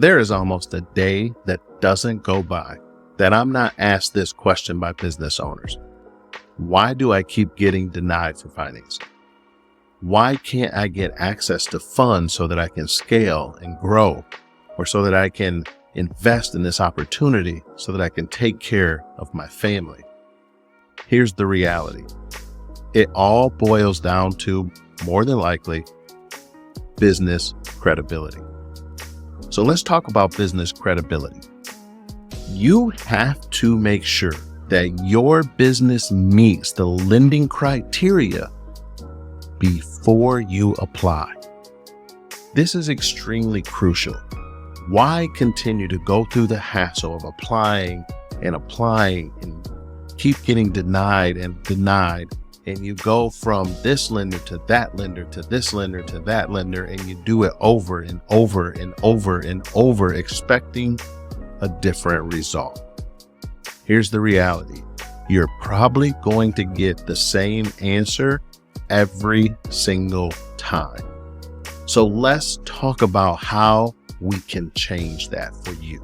There is almost a day that doesn't go by that I'm not asked this question by business owners. Why do I keep getting denied for financing? Why can't I get access to funds so that I can scale and grow, or so that I can invest in this opportunity so that I can take care of my family? Here's the reality. It all boils down to, more than likely, business credibility. So let's talk about business credibility. You have to make sure that your business meets the lending criteria before you apply. This is extremely crucial. Why continue to go through the hassle of applying and keep getting denied, and you go from this lender to that lender to this lender to that lender, and you do it over and over and over and over, expecting a different result? Here's the reality. You're probably going to get the same answer every single time. So let's talk about how we can change that for you.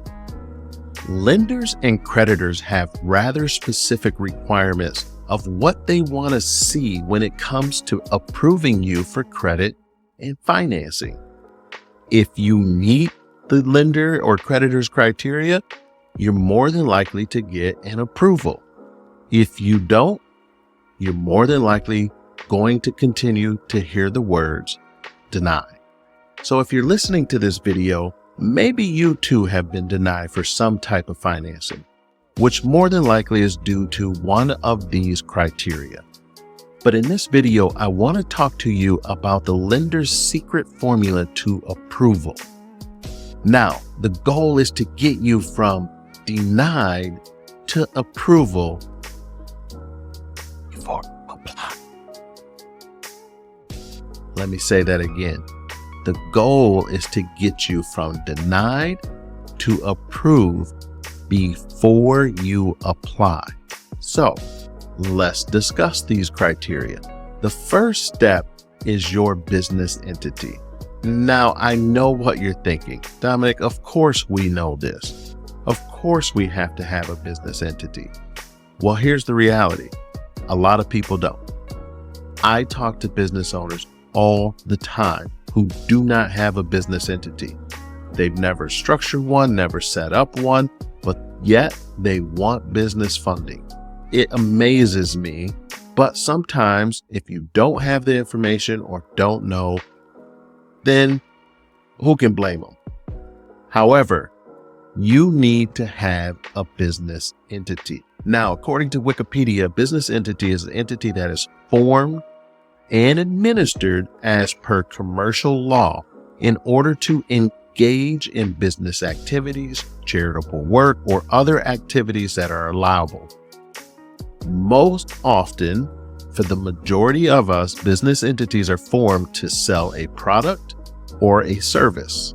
Lenders and creditors have rather specific requirements of what they want to see when it comes to approving you for credit and financing. If you meet the lender or creditor's criteria, you're more than likely to get an approval. If you don't, you're more than likely going to continue to hear the words deny. So if you're listening to this video, maybe you too have been denied for some type of financing, which more than likely is due to one of these criteria. But in this video, I want to talk to you about the lender's secret formula to approval. Now, the goal is to get you from denied to approval before apply. Let me say that again. The goal is to get you from denied to approved before you apply. So let's discuss these criteria. The first step is your business entity. Now, I know what you're thinking. Dominic, of course we know this. Of course we have to have a business entity. Well, here's the reality. A lot of people don't. I talk to business owners all the time who do not have a business entity. They've never structured one, never set up one, but yet they want business funding. It amazes me, but sometimes if you don't have the information or don't know, then who can blame them? However, you need to have a business entity. Now, according to Wikipedia, a business entity is an entity that is formed and administered as per commercial law in order to engage in business activities, charitable work, or other activities that are allowable. Most often, for the majority of us, business entities are formed to sell a product or a service.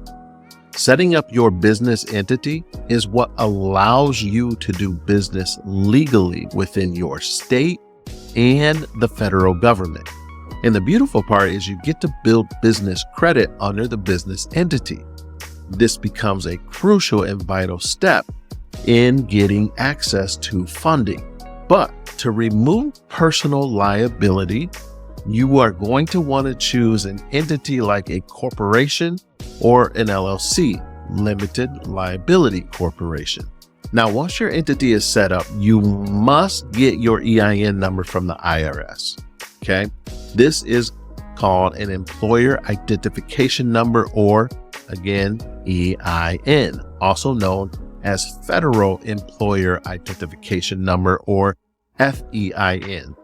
Setting up your business entity is what allows you to do business legally within your state and the federal government. And the beautiful part is you get to build business credit under the business entity. This becomes a crucial and vital step in getting access to funding. But to remove personal liability, you are going to want to choose an entity like a corporation or an LLC, limited liability corporation. Now, once your entity is set up, you must get your EIN number from the IRS. Okay. This is called an employer identification number, or again, EIN, also known as Federal Employer Identification Number, or FEIN.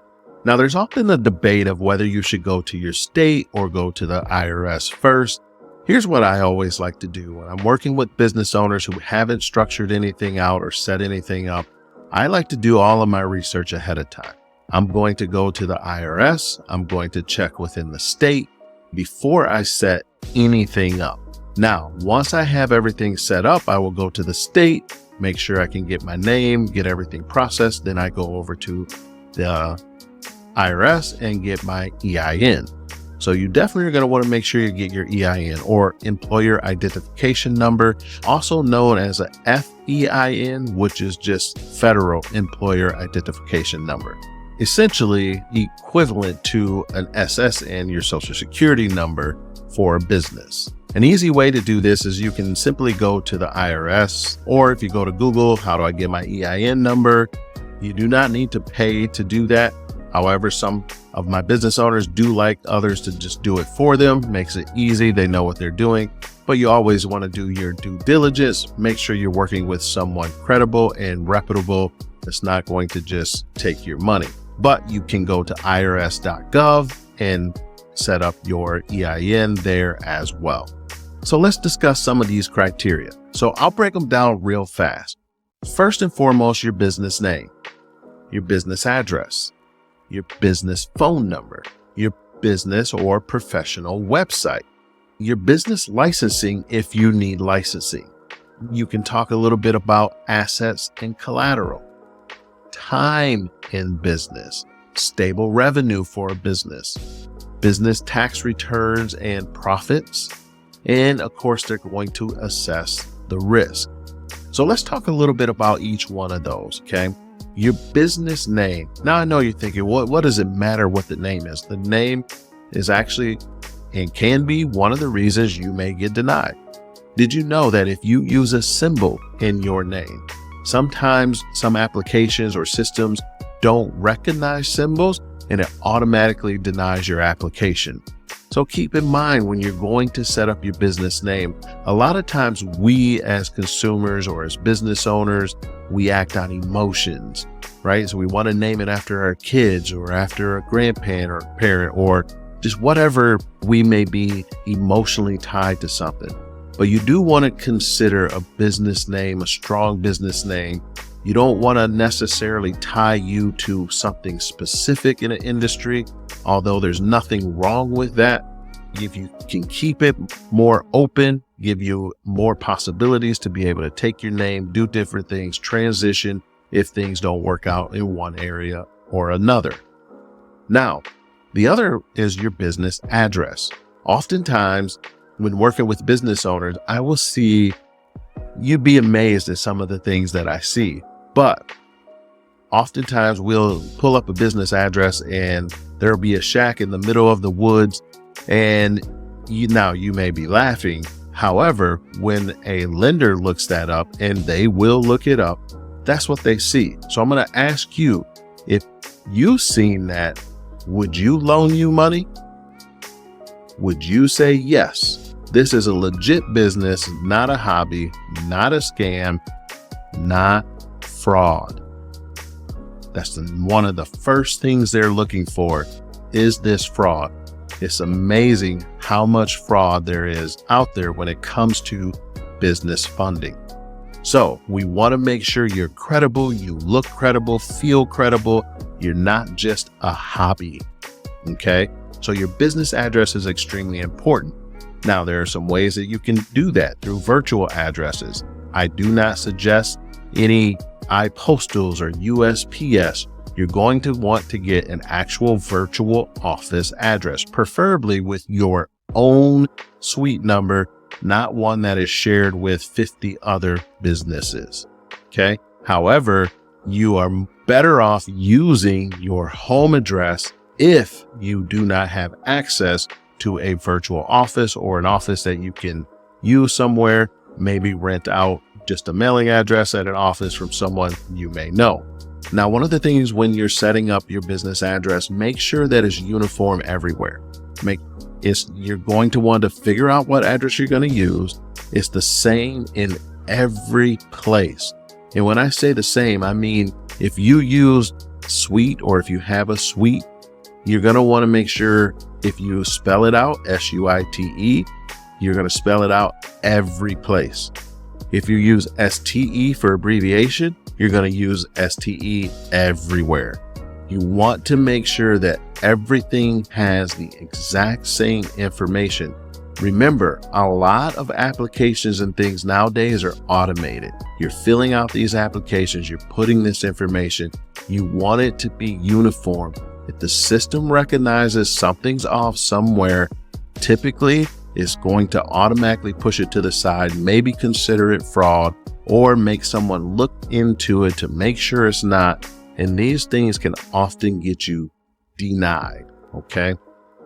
Now, there's often a debate of whether you should go to your state or go to the IRS first. Here's what I always like to do when I'm working with business owners who haven't structured anything out or set anything up. I like to do all of my research ahead of time. I'm going to go to the IRS. I'm going to check within the state before I set anything up. Now, once I have everything set up, I will go to the state, make sure I can get my name, get everything processed. Then I go over to the IRS and get my EIN. So you definitely are going to want to make sure you get your EIN, or employer identification number, also known as a FEIN, which is just federal employer identification number. Essentially equivalent to an SSN, your social security number for a business. An easy way to do this is you can simply go to the IRS, or if you go to Google, how do I get my EIN number? You do not need to pay to do that. However, some of my business owners do like others to just do it for them. Makes it easy. They know what they're doing, but you always want to do your due diligence. Make sure you're working with someone credible and reputable that's not going to just take your money. But you can go to irs.gov and set up your EIN there as well. So let's discuss some of these criteria. So I'll break them down real fast. First and foremost, your business name, your business address, your business phone number, your business or professional website, your business licensing if you need licensing. You can talk a little bit about assets and collateral, time in business, stable revenue for a business, business tax returns and profits, and of course, they're going to assess the risk. So let's talk a little bit about each one of those, okay? Your business name. Now I know you're thinking, what does it matter what the name is? The name is actually and can be one of the reasons you may get denied. Did you know that if you use a symbol in your name, sometimes some applications or systems don't recognize symbols and it automatically denies your application? So keep in mind when you're going to set up your business name, a lot of times we as consumers or as business owners, we act on emotions, right? So we want to name it after our kids or after a grandparent or parent or just whatever we may be emotionally tied to something. But you do want to consider a business name, a strong business name. You don't want to necessarily tie you to something specific in an industry, although there's nothing wrong with that. If you can keep it more open, give you more possibilities to be able to take your name, do different things, transition if things don't work out in one area or another. Now, the other is your business address. Oftentimes, when working with business owners, I will see, you'd be amazed at some of the things that I see. But oftentimes we'll pull up a business address and there'll be a shack in the middle of the woods, and you may be laughing. However, when a lender looks that up, and they will look it up, that's what they see. So I'm going to ask you, if you've seen that, would you loan you money? Would you say, yes, this is a legit business, not a hobby, not a scam, not fraud? That's one of the first things they're looking for. Is this fraud? It's amazing how much fraud there is out there when it comes to business funding. So we want to make sure you're credible, you look credible, feel credible. You're not just a hobby. Okay. So your business address is extremely important. Now, there are some ways that you can do that through virtual addresses. I do not suggest any iPostals or USPS. You're going to want to get an actual virtual office address, preferably with your own suite number, not one that is shared with 50 other businesses. Okay. However, you are better off using your home address if you do not have access to a virtual office or an office that you can use somewhere, maybe rent out just a mailing address at an office from someone you may know. Now, one of the things when you're setting up your business address, make sure that it's uniform everywhere. You're going to want to figure out what address you're going to use. It's the same in every place. And when I say the same, I mean, if you use suite or if you have a suite, you're going to want to make sure if you spell it out, SUITE, you're going to spell it out every place. If you use STE for abbreviation, you're going to use STE everywhere. You want to make sure that everything has the exact same information. Remember, a lot of applications and things nowadays are automated. You're filling out these applications, you're putting this information. You want it to be uniform If the system recognizes something's off somewhere, typically it's going to automatically push it to the side, maybe consider it fraud, or make someone look into it to make sure it's not. And these things can often get you denied. Okay.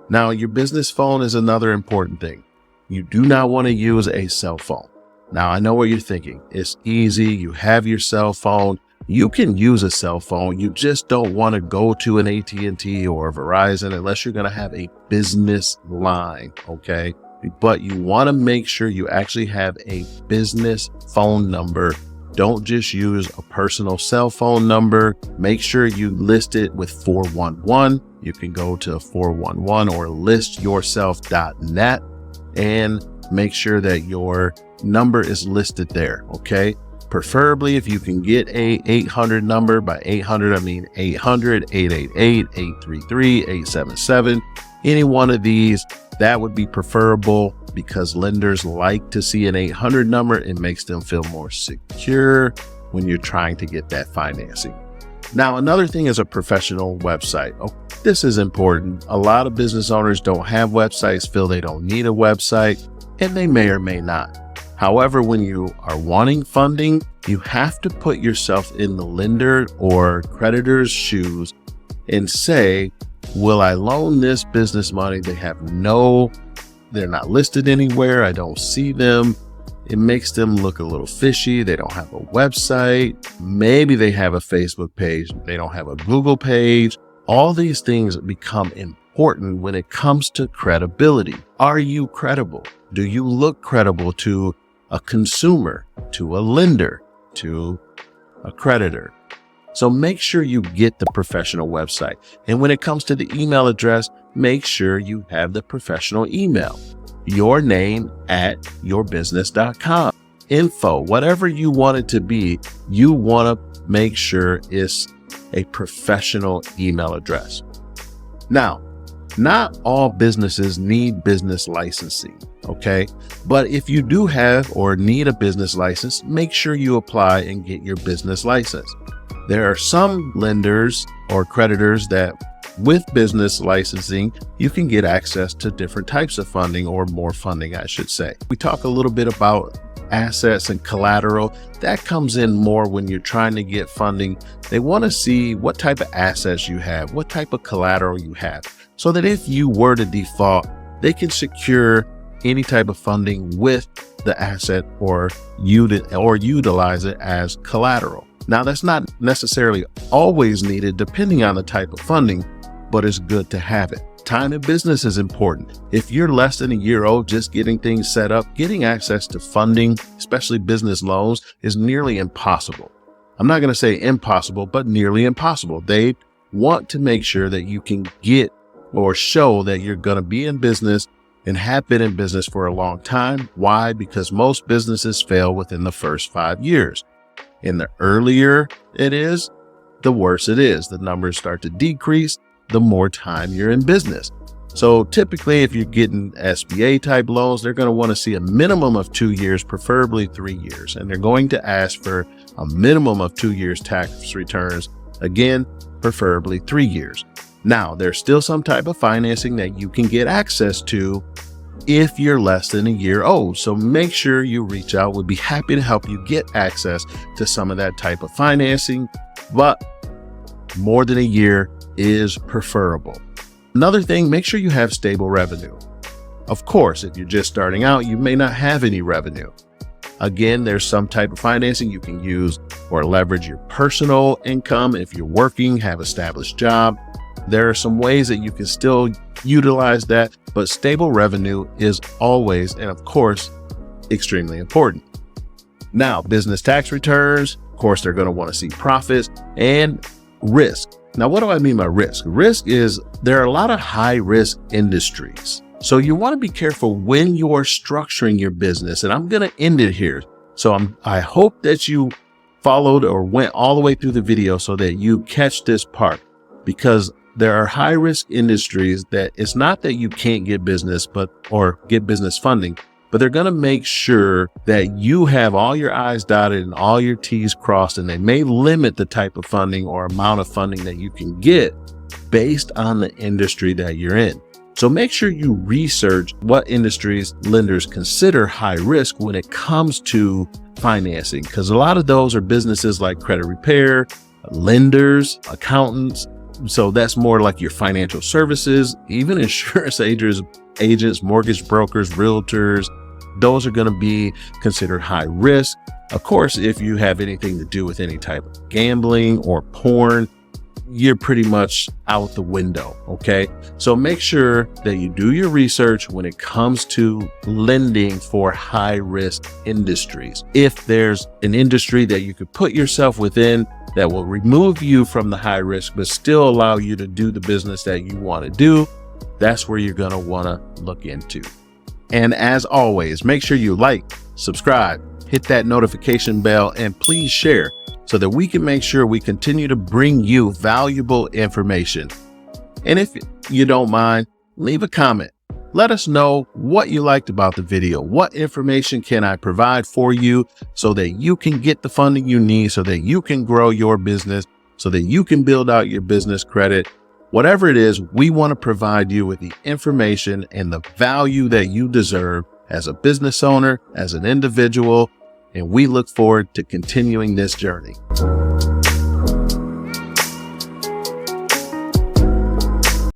Now, your business phone is another important thing. You do not want to use a cell phone. Now, I know what you're thinking. It's easy. You have your cell phone. You can use a cell phone. You just don't want to go to an AT&T or Verizon unless you're going to have a business line. Okay. But you want to make sure you actually have a business phone number. Don't just use a personal cell phone number. Make sure you list it with 411. You can go to 411 or listyourself.net and make sure that your number is listed there. Okay. Preferably if you can get a 800 number. By 800, I mean 800-888-833-877. Any one of these, that would be preferable because lenders like to see an 800 number. It makes them feel more secure when you're trying to get that financing. Now, another thing is a professional website. Oh, this is important. A lot of business owners don't have websites, feel they don't need a website, and they may or may not. However, when you are wanting funding, you have to put yourself in the lender or creditor's shoes and say, will I loan this business money? They're not listed anywhere. I don't see them. It makes them look a little fishy. They don't have a website. Maybe they have a Facebook page. They don't have a Google page. All these things become important when it comes to credibility. Are you credible? Do you look credible to a consumer, to a lender, to a creditor? So make sure you get the professional website. And when it comes to the email address, make sure you have the professional email. Your name at yourbusiness.com. Info, whatever you want it to be, you want to make sure it's a professional email address. Now, not all businesses need business licensing, okay? But if you do have or need a business license, make sure you apply and get your business license. There are some lenders or creditors that with business licensing, you can get access to different types of funding, or more funding, I should say. We talk a little bit about assets and collateral. That comes in more when you're trying to get funding. They want to see what type of assets you have, what type of collateral you have, so that if you were to default, they can secure any type of funding with the asset or utilize it as collateral. Now, that's not necessarily always needed depending on the type of funding, but it's good to have it. Time in business is important. If you're less than a year old, just getting things set up, getting access to funding, especially business loans, is nearly impossible. I'm not going to say impossible, but nearly impossible. They want to make sure that you can get or show that you're going to be in business and have been in business for a long time. Why? Because most businesses fail within the first 5 years. And the earlier it is, the worse it is. The numbers start to decrease the more time you're in business. So typically, if you're getting SBA type loans, they're going to want to see a minimum of 2 years, preferably 3 years. And they're going to ask for a minimum of 2 years tax returns. Again, preferably 3 years. Now, there's still some type of financing that you can get access to if you're less than a year old. So make sure you reach out. We'll be happy to help you get access to some of that type of financing, but more than a year is preferable. Another thing, make sure you have stable revenue. Of course, if you're just starting out, you may not have any revenue. Again, there's some type of financing you can use or leverage your personal income. If you're working, have established job, there are some ways that you can still utilize that, but stable revenue is always, and of course, extremely important. Now, business tax returns, of course, they're going to want to see profits and risk. Now, what do I mean by risk? Risk is there are a lot of high risk industries. So you want to be careful when you're structuring your business. And I'm going to end it here. So I hope that you followed or went all the way through the video so that you catch this part, because there are high risk industries that it's not that you can't get business, or get business funding, but they're going to make sure that you have all your I's dotted and all your T's crossed, and they may limit the type of funding or amount of funding that you can get based on the industry that you're in. So make sure you research what industries lenders consider high risk when it comes to financing, because a lot of those are businesses like credit repair, lenders, accountants. So that's more like your financial services, even insurance agents, mortgage brokers, realtors. Those are going to be considered high risk. Of course, if you have anything to do with any type of gambling or porn, you're pretty much out the window. Okay. So make sure that you do your research when it comes to lending for high risk industries. If there's an industry that you could put yourself within that will remove you from the high risk, but still allow you to do the business that you want to do, that's where you're going to want to look into. And as always, make sure you like, subscribe, hit that notification bell, and please share so that we can make sure we continue to bring you valuable information. And if you don't mind, leave a comment. Let us know what you liked about the video. What information can I provide for you so that you can get the funding you need, so that you can grow your business, so that you can build out your business credit. Whatever it is, we want to provide you with the information and the value that you deserve as a business owner, as an individual, and we look forward to continuing this journey.